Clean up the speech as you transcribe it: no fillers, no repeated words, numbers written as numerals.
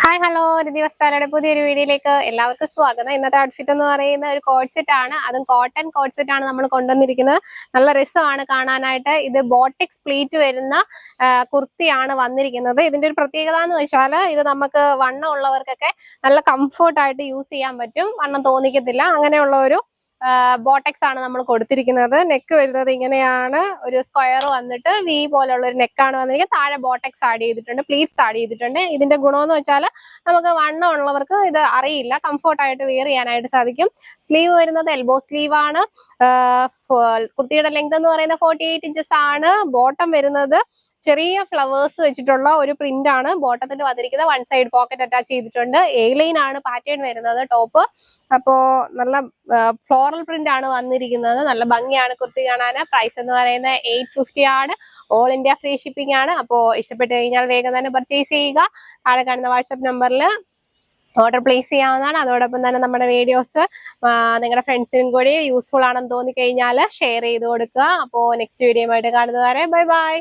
Hi hello രതി വസ്ത്രാലയുടെ പുതിയൊരു വീഡിയോയിലേക്ക് എല്ലാവർക്കും സ്വാഗതം. ഇന്നത്തെ ഔട്ട്ഫിറ്റ് എന്ന് പറയുന്ന ഒരു കോഡ് സെറ്റ് ആണ്. അതും കോട്ടൺ കോഡ് സെറ്റ് ആണ് നമ്മൾ കൊണ്ടുവന്നിരിക്കുന്നത്. നല്ല രസമാണ് കാണാനായിട്ട്. ഇത് ബോട്ടിക്സ് പ്ലീറ്റ് വരുന്ന കുർത്തിയാണ് വന്നിരിക്കുന്നത്. ഇതിന്റെ ഒരു പ്രത്യേകത എന്ന് വെച്ചാൽ ഇത് നമുക്ക് വണ്ണം ഉള്ളവർക്കൊക്കെ നല്ല കംഫർട്ടായിട്ട് യൂസ് ചെയ്യാൻ പറ്റും. വണ്ണം തോന്നിക്കത്തില്ല. അങ്ങനെയുള്ള ഒരു ബോട്ടക്സ് ആണ് നമ്മൾ കൊടുത്തിരിക്കുന്നത്. നെക്ക് വരുന്നത് ഇങ്ങനെയാണ്. ഒരു സ്ക്വയർ വന്നിട്ട് വി പോലുള്ള ഒരു നെക്കാണ് വന്നിരിക്കുന്നത്. താഴെ ബോട്ടക്സ് ആഡ് ചെയ്തിട്ടുണ്ട്, പ്ലീറ്റ്സ് ആഡ് ചെയ്തിട്ടുണ്ട്. ഇതിന്റെ ഗുണമെന്ന് വെച്ചാൽ നമുക്ക് വണ്ണം ഉള്ളവർക്ക് ഇത് അറിയില്ല, കംഫർട്ടായിട്ട് വെയർ ചെയ്യാനായിട്ട് സാധിക്കും. സ്ലീവ് വരുന്നത് എൽബോ സ്ലീവ് ആണ്. കുർത്തിയുടെ ലെങ്ത് എന്ന് പറയുന്നത് 48 ഇഞ്ചസ് ആണ്. ബോട്ടം വരുന്നത് ചെറിയ ഫ്ലവേഴ്സ് വെച്ചിട്ടുള്ള ഒരു പ്രിന്റ് ആണ് ബോട്ടത്തിന് വന്നിരിക്കുന്നത്. വൺ സൈഡ് പോക്കറ്റ് അറ്റാച്ച് ചെയ്തിട്ടുണ്ട്. എ ലൈൻ ആണ് പാറ്റേൺ വരുന്നത് ടോപ്പ്. അപ്പോ നല്ല ഫ്ലോറൽ പ്രിന്റ് ആണ് വന്നിരിക്കുന്നത്. നല്ല ഭംഗിയാണ് കുർത്തി കാണാൻ. പ്രൈസ് എന്ന് പറയുന്നത് 850 ആണ്. ഓൾ ഇന്ത്യ ഫ്രീ ഷിപ്പിംഗ് ആണ്. അപ്പോൾ ഇഷ്ടപ്പെട്ട് കഴിഞ്ഞാൽ വേഗം തന്നെ പർച്ചേസ് ചെയ്യുക. താഴെ കാണുന്ന വാട്സ്ആപ്പ് നമ്പറിൽ ഓർഡർ പ്ലേസ് ചെയ്യാവുന്നതാണ്. അതോടൊപ്പം തന്നെ നമ്മുടെ വീഡിയോസ് നിങ്ങളുടെ ഫ്രണ്ട്സിനും കൂടി യൂസ്ഫുൾ ആണെന്ന് തോന്നി കഴിഞ്ഞാൽ ഷെയർ ചെയ്ത് കൊടുക്കുക. അപ്പോൾ നെക്സ്റ്റ് വീഡിയോ ആയിട്ട് കാണുന്നവരെ ബൈ ബൈ.